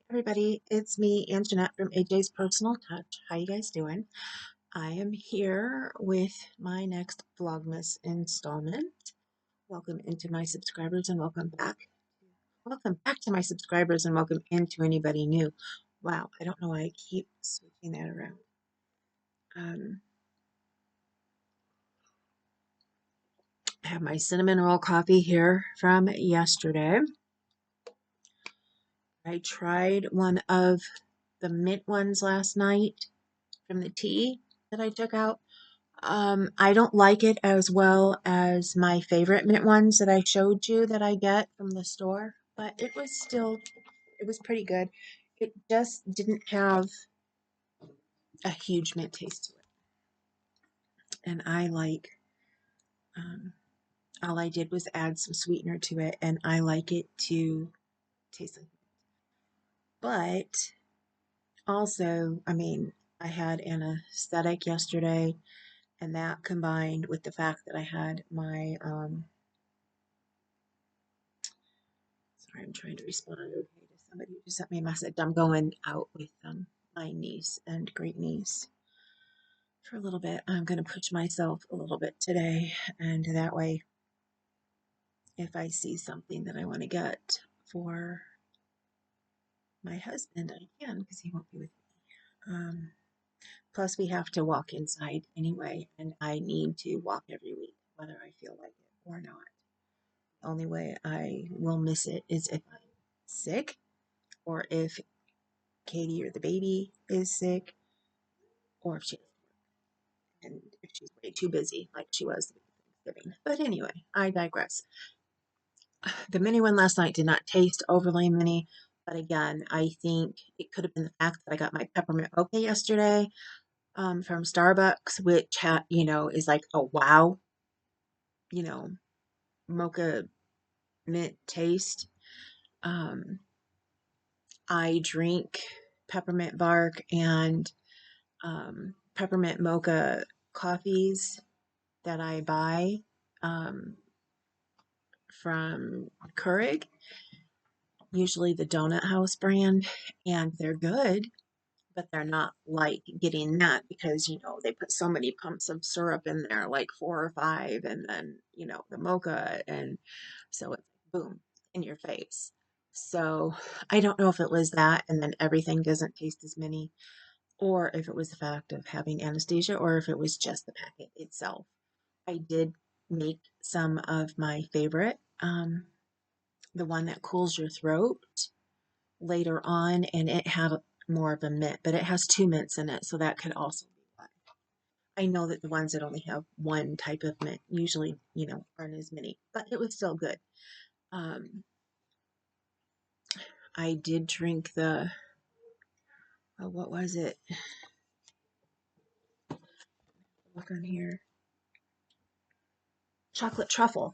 Everybody, it's me, Anjanette from AJ's Personal Touch. How you guys doing? I am here with my next Vlogmas installment. Welcome into my subscribers and welcome back. Welcome back to my subscribers and welcome into anybody new. Wow, I don't know why I keep switching that around. I have my cinnamon roll coffee here from yesterday. I tried one of the mint ones last night from the tea that I took out. I don't like it as well as my favorite mint ones that I showed you that I get from the store, but it was pretty good. It just didn't have a huge mint taste to it. And all I did was add some sweetener to it, and I like it to taste like. But also, I had an anesthetic yesterday, and that combined with the fact that I had my sorry, I'm trying to respond okay to somebody who just sent me a message. I'm going out with my niece and great niece for a little bit. I'm going to push myself a little bit today, and that way, if I see something that I want to get for my husband, I can because he won't be with me. Plus, we have to walk inside anyway, and I need to walk every week, whether I feel like it or not. The only way I will miss it is if I'm sick or if Katie or the baby is sick or if she and if she's way too busy like she was Thanksgiving. But anyway, I digress. The mini one last night did not taste overly mini, but again, I think it could have been the fact that I got my peppermint mocha yesterday from Starbucks, which is like a wow, you know, mocha mint taste. Um, I drink peppermint bark and peppermint mocha coffees that I buy from Keurig, usually the Donut House brand, and they're good, but they're not like getting that because, they put so many pumps of syrup in there, like 4 or 5, and then, the mocha, and so it's boom, in your face. So I don't know if it was that, and then everything doesn't taste as many, or if it was the fact of having anesthesia, or if it was just the packet itself. I did make some of my favorite, the one that cools your throat later on, and it had more of a mint, but it has 2 mints in it, so that could also be why. I know that the ones that only have one type of mint usually, aren't as many, but it was still good. I did drink the, oh, what was it? Look on here. Chocolate truffle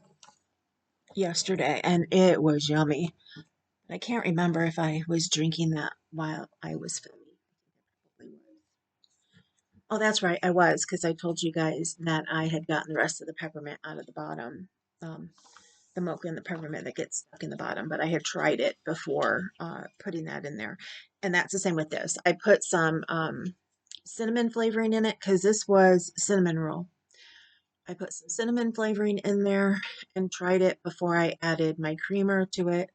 yesterday, and it was yummy. I can't remember if I was drinking that while I was filming. Oh, that's right, I was, because I told you guys that I had gotten the rest of the peppermint out of the bottom. Um, the mocha and the peppermint that gets stuck in the bottom, but I had tried it before putting that in there. And that's the same with this. I put some cinnamon flavoring in it because this was cinnamon roll. I put some cinnamon flavoring in there and tried it before I added my creamer to it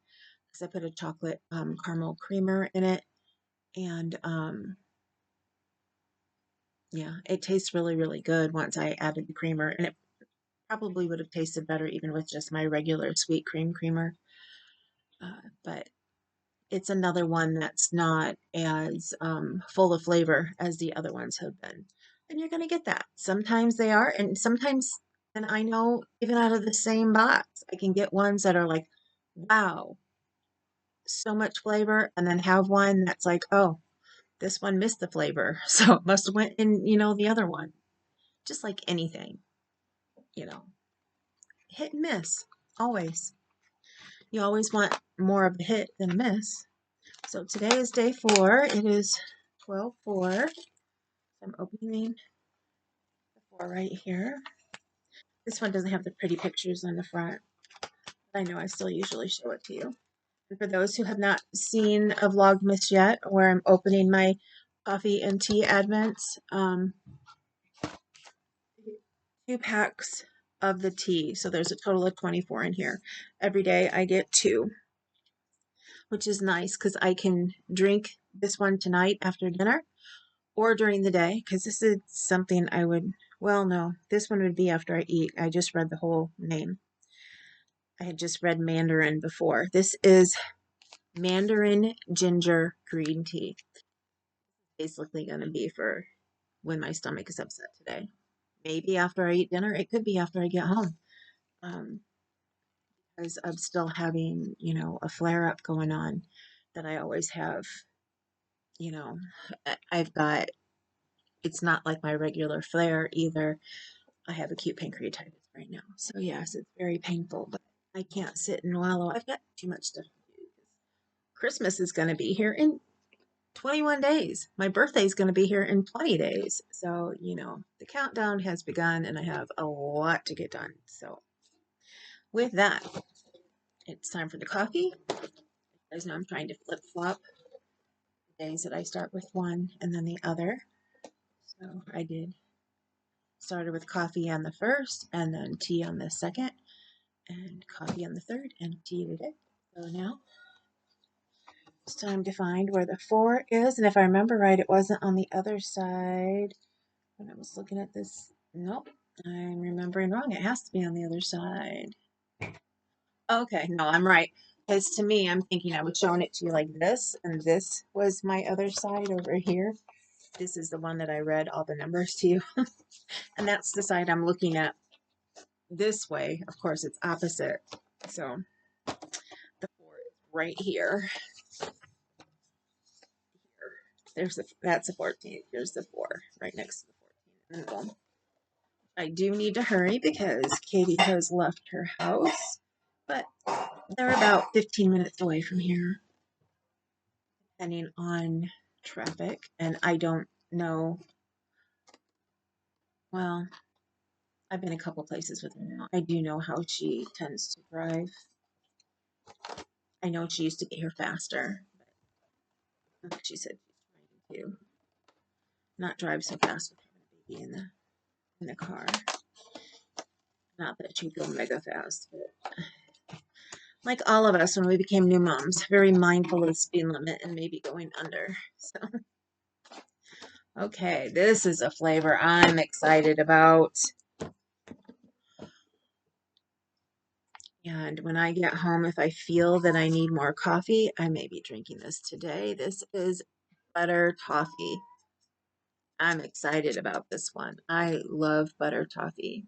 because I put a chocolate caramel creamer in it. And yeah, it tastes really, really good once I added the creamer. And it probably would have tasted better even with just my regular sweet cream creamer. But it's another one that's not as full of flavor as the other ones have been. And you're going to get that. Sometimes they are, and sometimes, and I know even out of the same box, I can get ones that are like, wow, so much flavor, and then have one that's like, oh, this one missed the flavor, so it must have went in, the other one. Just like anything, you know, hit and miss, always. You always want more of a hit than a miss. So today is day 4. It is 12/4. I'm opening the 4 right here. This one doesn't have the pretty pictures on the front, but I know I still usually show it to you. For those who have not seen a Vlogmas yet, where I'm opening my coffee and tea advents, 2 packs of the tea. So there's a total of 24 in here. Every day I get 2, which is nice because I can drink this one tonight after dinner or during the day, because this is something I would, well, no, this one would be after I eat. I just read the whole name. I had just read Mandarin before. This is Mandarin ginger green tea. Basically going to be for when my stomach is upset today. Maybe after I eat dinner. It could be after I get home. Because I'm still having, a flare up going on that I always have. You know, I've got, it's not like my regular flare either. I have acute pancreatitis right now. So, yes, it's very painful, but I can't sit and wallow. I've got too much stuff to do. Christmas is going to be here in 21 days. My birthday is going to be here in 20 days. So, the countdown has begun and I have a lot to get done. So, with that, it's time for the coffee. You guys know I'm trying to flip flop the days that I start with one and then the other. So, I started with coffee on the first and then tea on the second and coffee on the third and tea today. So, now it's time to find where the 4 is. And if I remember right, it wasn't on the other side. When I was looking at this, nope, I'm remembering wrong. It has to be on the other side. Okay, no, I'm right. Because to me, I'm thinking I was showing it to you like this, and this was my other side over here. This is the one that I read all the numbers to you. And that's the side I'm looking at this way. Of course, it's opposite. So the 4 is right here. That's a 14. Here's the 4, right next to the 14. I do need to hurry because Katie has left her house, but they're about 15 minutes away from here, depending on traffic. And I don't know, well, I've been a couple places with her now. I do know how she tends to drive. I know she used to get here faster, but she said she's trying to not drive so fast with having a baby in the car. Not that she'd go mega fast, but like all of us when we became new moms, very mindful of the speed limit and maybe going under. So, okay, this is a flavor I'm excited about. And when I get home, if I feel that I need more coffee, I may be drinking this today. This is butter toffee. I'm excited about this one. I love butter toffee.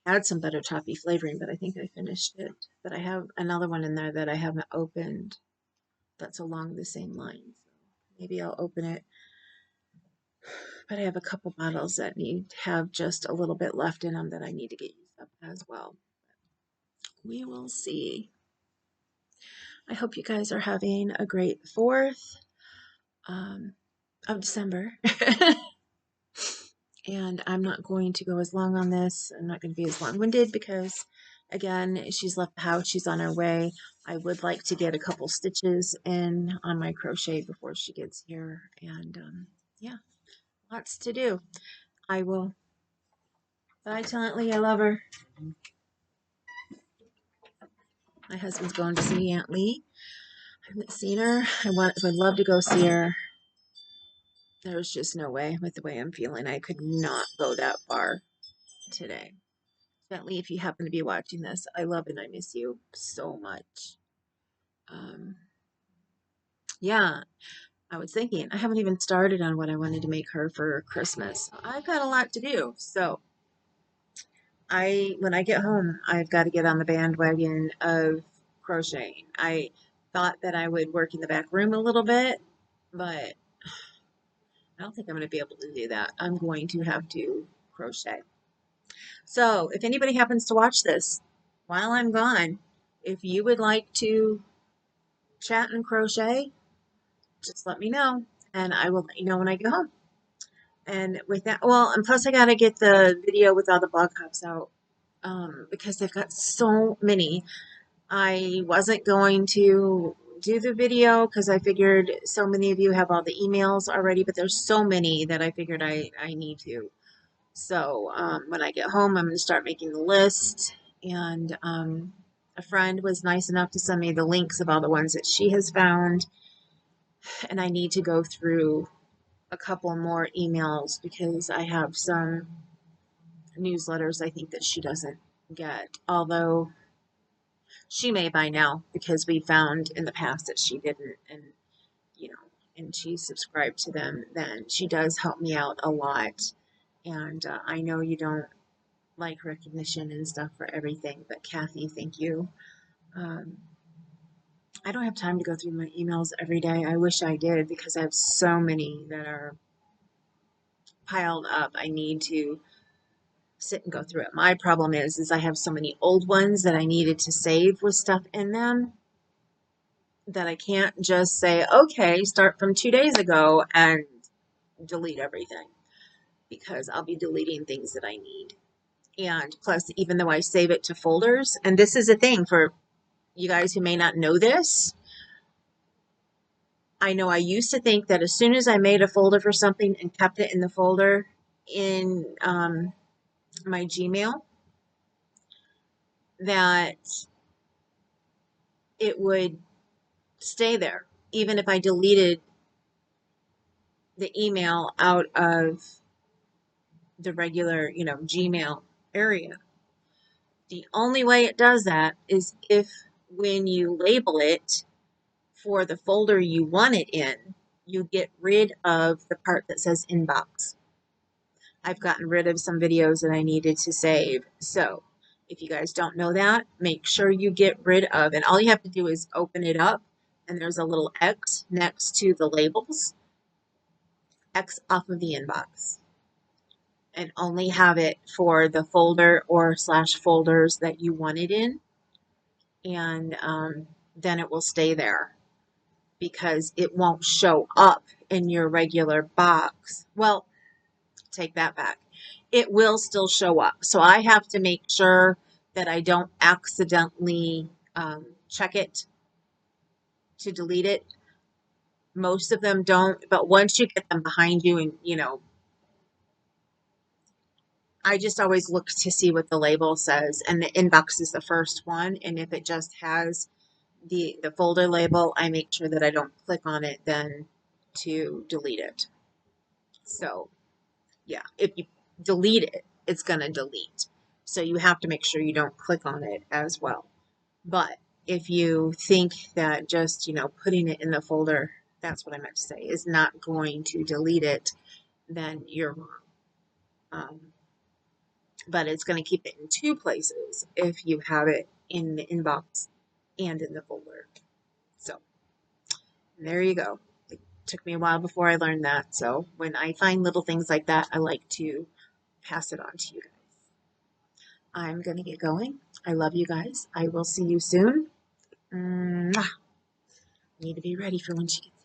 I had some butter toffee flavoring, but I think I finished it. But I have another one in there that I haven't opened that's along the same lines. Maybe I'll open it. But I have a couple bottles that have just a little bit left in them that I need to get used up as well. We will see. I hope you guys are having a great 4th of December. And I'm not going to go as long on this. I'm not going to be as long-winded because, again, she's left the house. She's on her way. I would like to get a couple stitches in on my crochet before she gets here. And, yeah, lots to do. I will. Bye, Aunt Lee. I love her. My husband's going to see Aunt Lee. I haven't seen her. I would love to go see her. There's just no way with the way I'm feeling. I could not go that far today. Bentley, if you happen to be watching this, I love and I miss you so much. Yeah, I was thinking, I haven't even started on what I wanted to make her for Christmas. I've got a lot to do. So when I get home, I've got to get on the bandwagon of crocheting. I thought that I would work in the back room a little bit, but I don't think I'm going to be able to do that. I'm going to have to crochet. So if anybody happens to watch this while I'm gone, if you would like to chat and crochet, just let me know and I will let you know when I get home. And with that, well, and plus I got to get the video with all the blog hops out. because they've got so many. I wasn't going to do the video because I figured so many of you have all the emails already, but there's so many that I figured I need to. So when I get home, I'm going to start making the list. And a friend was nice enough to send me the links of all the ones that she has found. And I need to go through a couple more emails because I have some newsletters I think that she doesn't get. Although she may by now because we found in the past that she didn't, and you know, and she subscribed to them. Then she does help me out a lot. And I know you don't like recognition and stuff for everything, but Kathy, thank you. Um, I don't have time to go through my emails every day. I wish I did because I have so many that are piled up. I need to sit and go through it. My problem is I have so many old ones that I needed to save with stuff in them that I can't just say, okay, start from 2 days ago and delete everything because I'll be deleting things that I need. And plus, even though I save it to folders, and this is a thing for you guys who may not know this, I know I used to think that as soon as I made a folder for something and kept it in the folder in my Gmail, that it would stay there, even if I deleted the email out of the regular, Gmail area. The only way it does that is if when you label it for the folder you want it in, you get rid of the part that says inbox. I've gotten rid of some videos that I needed to save. So if you guys don't know that, make sure you get rid of, and all you have to do is open it up and there's a little X next to the labels, X off of the inbox, and only have it for the folder or slash folders that you want it in. And then it will stay there because it won't show up in your regular box. Well, take that back. It will still show up. So I have to make sure that I don't accidentally check it to delete it. Most of them don't, but once you get them behind you and, I just always look to see what the label says, and the inbox is the first one. And if it just has the folder label, I make sure that I don't click on it then to delete it. So yeah, if you delete it, it's going to delete. So you have to make sure you don't click on it as well. But if you think that just, putting it in the folder, that's what I meant to say, is not going to delete it, then you're wrong. But it's going to keep it in two places if you have it in the inbox and in the folder. So there you go. It took me a while before I learned that. So when I find little things like that, I like to pass it on to you guys. I'm going to get going. I love you guys. I will see you soon. Mwah. Need to be ready for when she gets